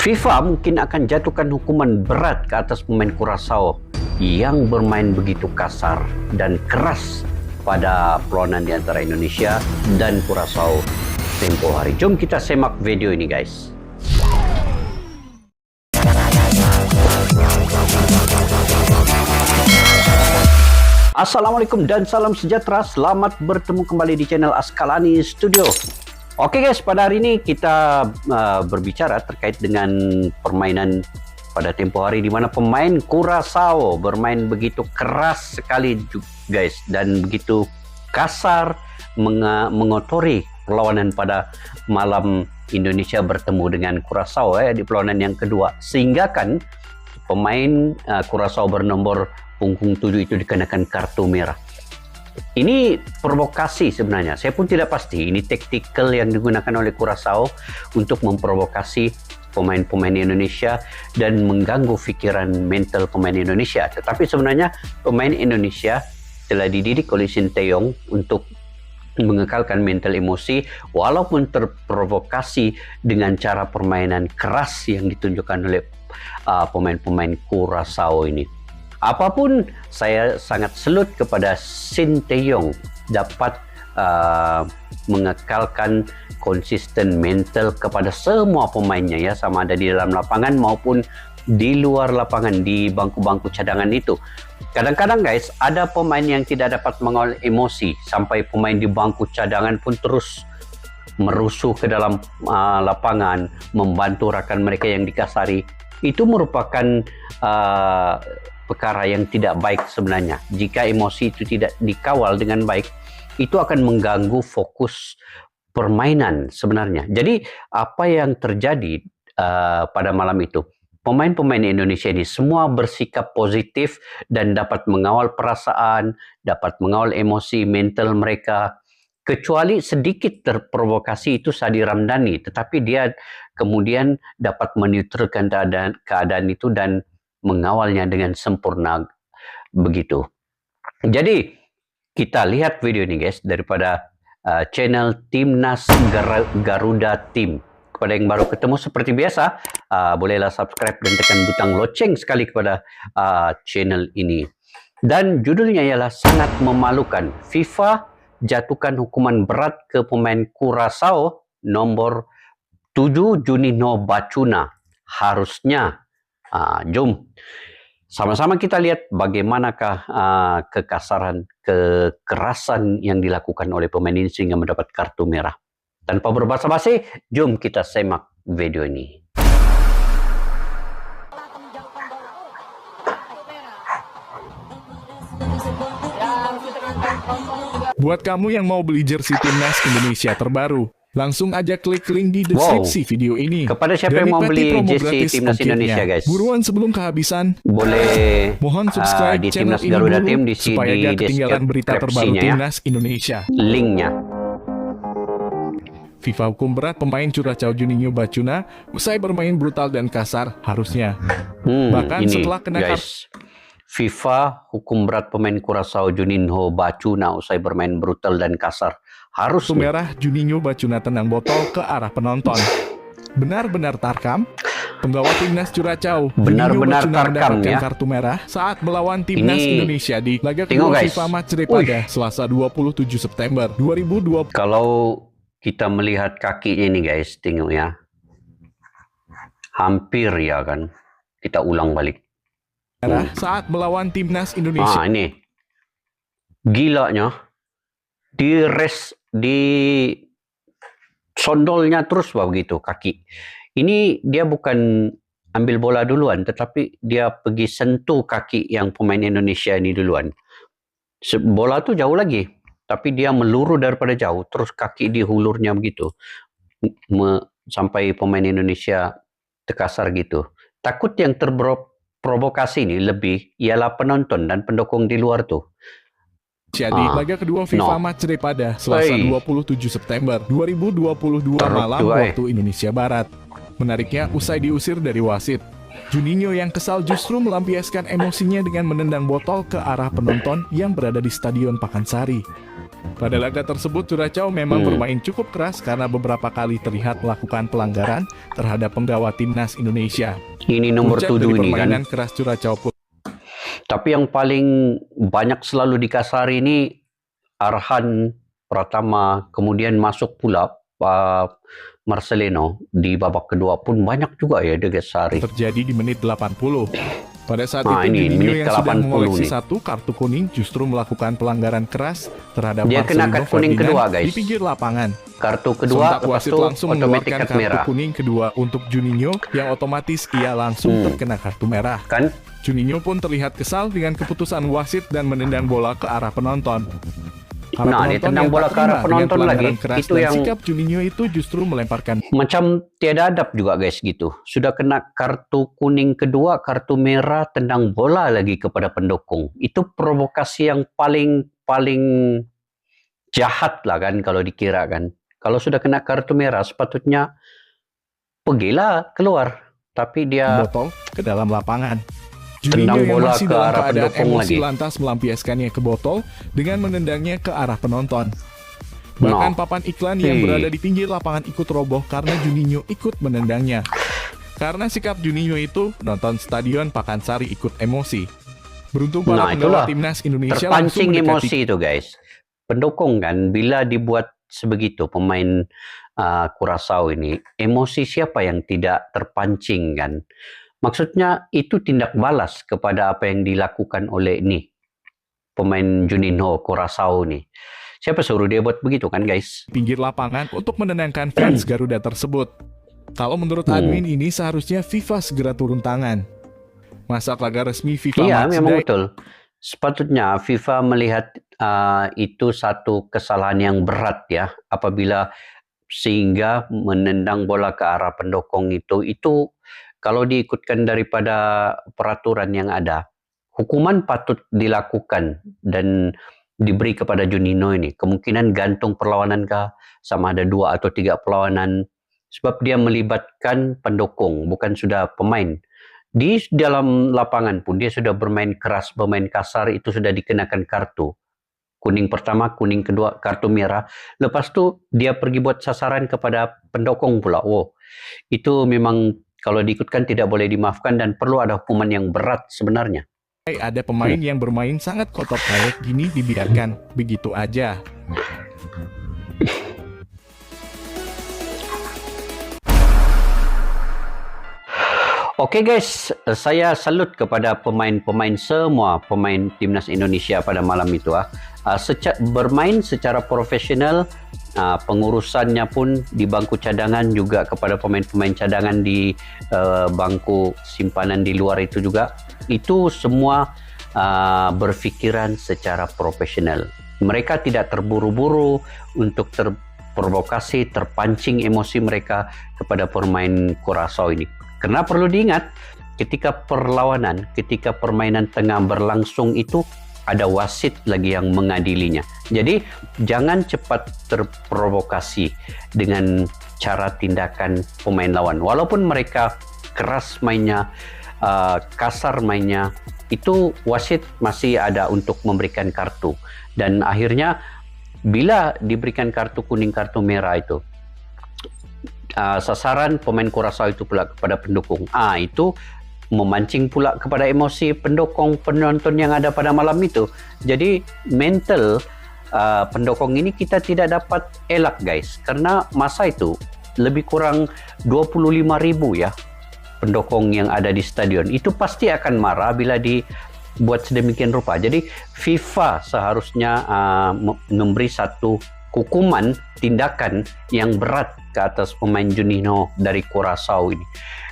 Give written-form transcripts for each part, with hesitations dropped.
FIFA mungkin akan jatuhkan hukuman berat ke atas pemain Curaçao yang bermain begitu kasar dan keras pada perlawanan di antara Indonesia dan Curaçao tempoh hari. Jom kita semak video ini, guys. Assalamualaikum dan salam sejahtera. Selamat bertemu kembali di channel Askalani Studio. Oke guys, pada hari ini kita berbicara terkait dengan permainan pada tempoh hari di mana pemain Curaçao bermain begitu keras sekali guys, dan begitu kasar mengotori perlawanan pada malam Indonesia bertemu dengan Curaçao di perlawanan yang kedua, sehingga kan pemain Curaçao bernomor punggung 7 itu dikenakan kartu merah. Ini provokasi sebenarnya. Saya pun tidak pasti. Ini taktikal yang digunakan oleh Curaçao untuk memprovokasi pemain-pemain Indonesia dan mengganggu fikiran mental pemain Indonesia. Tetapi sebenarnya pemain Indonesia telah dididik oleh Sinteyong untuk mengekalkan mental emosi walaupun terprovokasi dengan cara permainan keras yang ditunjukkan oleh pemain-pemain Curaçao ini. Apapun, saya sangat salut kepada Sinteyong dapat mengekalkan konsisten mental kepada semua pemainnya, ya, sama ada di dalam lapangan maupun di luar lapangan, di bangku-bangku cadangan itu. Kadang-kadang guys, ada pemain yang tidak dapat mengawal emosi sampai pemain di bangku cadangan pun terus merusuh ke dalam lapangan, membantu rakan mereka yang dikasari. Itu merupakan perkara yang tidak baik sebenarnya. Jika emosi itu tidak dikawal dengan baik, itu akan mengganggu fokus permainan sebenarnya. Jadi apa yang terjadi pada malam itu, pemain-pemain Indonesia ini semua bersikap positif dan dapat mengawal perasaan, dapat mengawal emosi mental mereka. Kecuali sedikit terprovokasi itu Sadi Ramdhani, tetapi dia kemudian dapat menetralkan keadaan itu dan mengawalnya dengan sempurna begitu. Jadi kita lihat video ini guys daripada channel Timnas Garuda Team. Kepada yang baru ketemu seperti biasa, bolehlah subscribe dan tekan butang loceng sekali kepada channel ini. Dan judulnya ialah sangat memalukan. FIFA jatuhkan hukuman berat ke pemain Curaçao nomor 7 Juninho Bacuna. Harusnya jom sama-sama kita lihat bagaimanakah kekasaran, kekerasan yang dilakukan oleh pemain ini sehingga mendapat kartu merah. Tanpa berbasa-basi, jom kita semak video ini. Buat kamu yang mau beli jersey timnas Indonesia terbaru, langsung aja klik link di deskripsi video ini. Kepada siapa yang mau beli jersey timnas Indonesia guys, buruan sebelum kehabisan. Boleh mohon subscribe di channel Timnas ini Garuda dulu Team supaya gak ketinggalan berita terbaru timnas Indonesia. Linknya. FIFA hukum berat pemain Curaçao Juninho Bacuna usai bermain brutal dan kasar harusnya. Bahkan ini, setelah kena guys, FIFA hukum berat pemain Curaçao Juninho Bacuna usai bermain brutal dan kasar. Kartu merah Juninho Bacuna tendang botol ke arah penonton. Benar-benar tarkam. Penggawa timnas Curaçao benar-benar tarkam mendapatkan ya. Kartu merah saat melawan timnas Indonesia di laga kedua FIFA Matchday pada Selasa 27 September 2020. Kalau kita melihat kakinya ini guys, tengok ya. Hampir ya kan. Kita ulang balik. Saat melawan timnas Indonesia. Ini. Gilanya. Di sondolnya terus begitu kaki. Ini dia bukan ambil bola duluan, tetapi dia pergi sentuh kaki yang pemain Indonesia ini duluan. Bola tu jauh lagi, tapi dia meluru daripada jauh, terus kaki di hulurnya begitu. Sampai pemain Indonesia terkasar gitu. Takut yang terprovokasi ini lebih ialah penonton dan pendukung di luar tu. Jadi laga kedua FIFA Matchday pada Selasa 27 September 2022 malam waktu Indonesia Barat. Menariknya, usai diusir dari wasit, Juninho yang kesal justru melampiaskan emosinya dengan menendang botol ke arah penonton yang berada di Stadion Pakansari. Pada laga tersebut, Curacao memang bermain cukup keras karena beberapa kali terlihat melakukan pelanggaran terhadap penggawa timnas Indonesia. Ini nomor 7 ini kan. Permainan keras Curacao pun. Tapi yang paling banyak selalu dikasari ini Arhan Pratama, kemudian masuk pula Marcelino di babak kedua pun banyak juga ya dikasari. Terjadi di menit 80. Pada saat itu menit Juninho yang sudah mengoleksi nih. 1 kartu kuning justru melakukan pelanggaran keras terhadap Dia kena Marcelino kartu kuning kedua, guys. di pinggir lapangan. Kartu kedua, Sontak wasit langsung mengeluarkan kartu kuning kedua untuk Juninho yang otomatis ia langsung terkena kartu merah. Kan? Juninho pun terlihat kesal dengan keputusan wasit dan menendang bola ke arah penonton. Dia tendang bola ke arah penonton lagi. Itu yang sikap Juninho itu justru melemparkan. Macam tiada adab juga guys gitu. Sudah kena kartu kuning kedua, kartu merah, tendang bola lagi kepada pendukung. Itu provokasi yang paling jahat lah kan kalau dikira kan. Kalau sudah kena kartu merah sepatutnya pergilah keluar. Tapi dia botol ke dalam lapangan. Tendang Juninho bola yang masih ke dalam arah keadaan pendukung emosi lagi. lantas melampiaskannya ke botol dengan menendangnya ke arah penonton. Bahkan papan iklan yang berada di pinggir lapangan ikut roboh karena Juninho ikut menendangnya. Karena sikap Juninho itu, penonton stadion Pakansari ikut emosi. Beruntung para penggawa timnas Indonesia langsung terpancing emosi itu guys. Pendukung kan bila dibuat sebegitu pemain Curaçao ini, emosi siapa yang tidak terpancing kan? Maksudnya itu tindak balas kepada apa yang dilakukan oleh pemain Juninho Curaçao nih. Siapa suruh dia buat begitu kan guys? Pinggir lapangan untuk menenangkan fans Garuda tersebut. Kalau menurut admin ini seharusnya FIFA segera turun tangan. Masa laga resmi FIFA Iya memang betul. Sepatutnya FIFA melihat itu satu kesalahan yang berat ya. Apabila sehingga menendang bola ke arah pendukung itu kalau diikutkan daripada peraturan yang ada, hukuman patut dilakukan dan diberi kepada Juninho ini. Kemungkinan gantung perlawanan kah, sama ada 2 atau 3 perlawanan. Sebab dia melibatkan pendukung, bukan sudah pemain. Di dalam lapangan pun dia sudah bermain keras, bermain kasar, itu sudah dikenakan kartu. Kuning pertama, kuning kedua, kartu merah. Lepas tu dia pergi buat sasaran kepada pendukung pula. Itu memang kalau diikutkan tidak boleh dimaafkan dan perlu ada hukuman yang berat sebenarnya. Ada pemain yang bermain sangat kotor kayak gini dibiarkan begitu aja. Oke guys, saya salut kepada pemain-pemain semua pemain timnas Indonesia pada malam itu bermain secara profesional. Pengurusannya pun di bangku cadangan juga kepada pemain-pemain cadangan di bangku simpanan di luar itu juga. Itu semua berfikiran secara profesional. Mereka tidak terburu-buru untuk terprovokasi, terpancing emosi mereka kepada pemain Curaçao ini. Karena perlu diingat, ketika perlawanan, ketika permainan tengah berlangsung itu ada wasit lagi yang mengadilinya. Jadi jangan cepat terprovokasi dengan cara tindakan pemain lawan. Walaupun mereka keras mainnya, kasar mainnya, itu wasit masih ada untuk memberikan kartu. Dan akhirnya bila diberikan kartu kuning, kartu merah itu, sasaran pemain Curaçao itu pula kepada pendukung. Itu memancing pula kepada emosi pendukung, penonton yang ada pada malam itu. Jadi mental pendukung ini kita tidak dapat elak guys, karena masa itu lebih kurang 25.000 ya pendukung yang ada di stadion. Itu pasti akan marah bila dibuat sedemikian rupa. Jadi FIFA seharusnya memberi satu hukuman tindakan yang berat ke atas pemain Juninho dari Curaçao ini.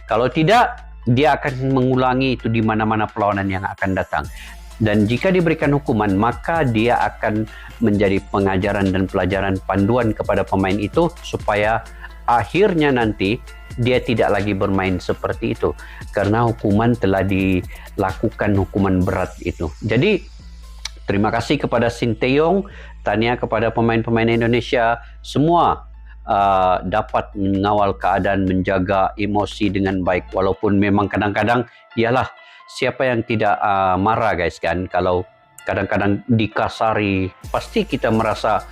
Kalau tidak, dia akan mengulangi itu di mana-mana perlawanan yang akan datang. Dan jika diberikan hukuman, maka dia akan menjadi pengajaran dan pelajaran panduan kepada pemain itu supaya akhirnya nanti dia tidak lagi bermain seperti itu. Karena hukuman telah dilakukan, hukuman berat itu. Jadi, terima kasih kepada Sinteyong, tanya kepada pemain-pemain Indonesia, semua dapat mengawal keadaan, menjaga emosi dengan baik. Walaupun memang kadang-kadang, ialah siapa yang tidak marah guys kan, kalau kadang-kadang dikasari, pasti kita merasa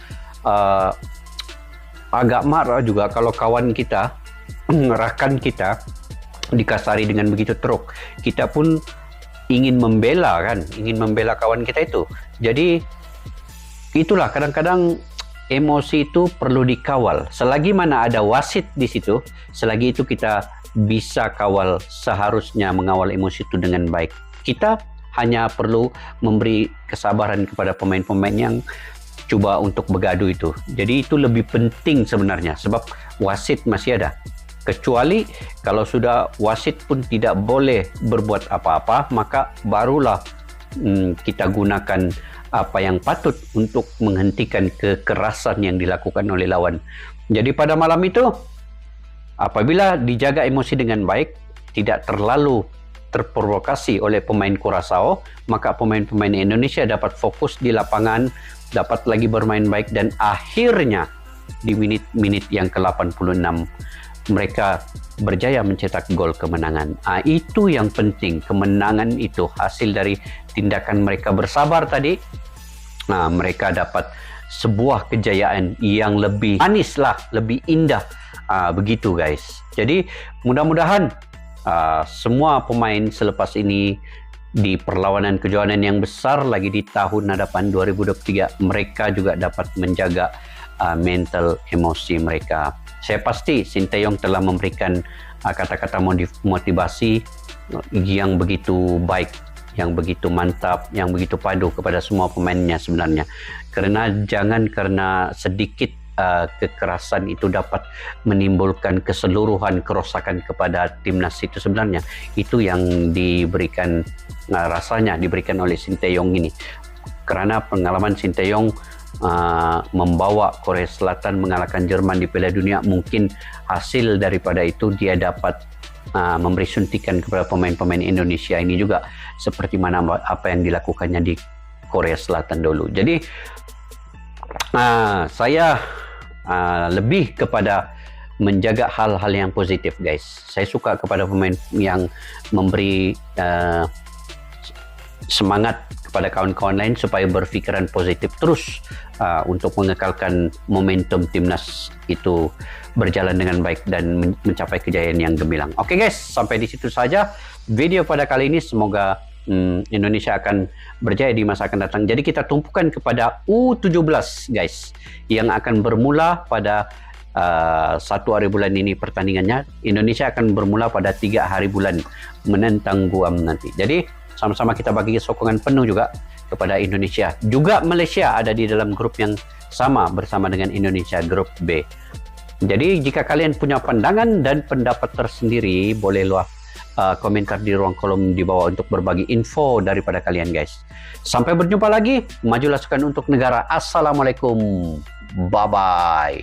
agak marah juga kalau kawan kita, rakan kita dikasari dengan begitu teruk. Kita pun ingin membela kawan kita itu. Jadi itulah, kadang-kadang emosi itu perlu dikawal. Selagi mana ada wasit di situ, selagi itu kita bisa kawal, seharusnya mengawal emosi itu dengan baik. Kita hanya perlu memberi kesabaran kepada pemain-pemain yang coba untuk bergaduh itu. Jadi itu lebih penting sebenarnya, sebab wasit masih ada. Kecuali kalau sudah wasit pun tidak boleh berbuat apa-apa, maka barulah kita gunakan apa yang patut untuk menghentikan kekerasan yang dilakukan oleh lawan. Jadi pada malam itu, apabila dijaga emosi dengan baik, tidak terlalu terprovokasi oleh pemain Curaçao, maka pemain-pemain Indonesia dapat fokus di lapangan, dapat lagi bermain baik, dan akhirnya di menit-menit yang ke-86 mereka berjaya mencetak gol kemenangan. Itu yang penting, kemenangan itu hasil dari tindakan mereka bersabar tadi. Mereka dapat sebuah kejayaan yang lebih manis lah, lebih indah. Begitu guys. Jadi mudah-mudahan semua pemain selepas ini di perlawanan kejuaraan yang besar lagi di tahun hadapan 2023, mereka juga dapat menjaga mental emosi mereka. Saya pasti Sinteyong telah memberikan kata-kata motivasi yang begitu baik, yang begitu mantap, yang begitu padu kepada semua pemainnya sebenarnya. Jangan karena sedikit kekerasan itu dapat menimbulkan keseluruhan kerosakan kepada timnas itu sebenarnya. Itu yang diberikan rasanya diberikan oleh Sinteyong ini. Karena pengalaman Sinteyong membawa Korea Selatan mengalahkan Jerman di Piala Dunia, mungkin hasil daripada itu dia dapat memberi suntikan kepada pemain-pemain Indonesia ini juga, seperti mana apa yang dilakukannya di Korea Selatan dulu. Jadi saya lebih kepada menjaga hal-hal yang positif guys. Saya suka kepada pemain yang memberi semangat kepada kawan-kawan lain supaya berfikiran positif terus untuk mengekalkan momentum timnas itu berjalan dengan baik dan mencapai kejayaan yang gemilang. Oke guys, sampai di situ saja video pada kali ini. Semoga Indonesia akan berjaya di masa akan datang. Jadi kita tumpukan kepada U17 guys, yang akan bermula pada 1 hari bulan ini pertandingannya. Indonesia akan bermula pada 3 hari bulan menentang Guam nanti. Jadi sama-sama kita bagi sokongan penuh juga kepada Indonesia. Juga Malaysia ada di dalam grup yang sama bersama dengan Indonesia, grup B. Jadi jika kalian punya pandangan dan pendapat tersendiri, bolehlah komentar di ruang kolom di bawah untuk berbagi info daripada kalian guys. Sampai berjumpa lagi. Majulah sukan untuk negara. Assalamualaikum. Bye-bye.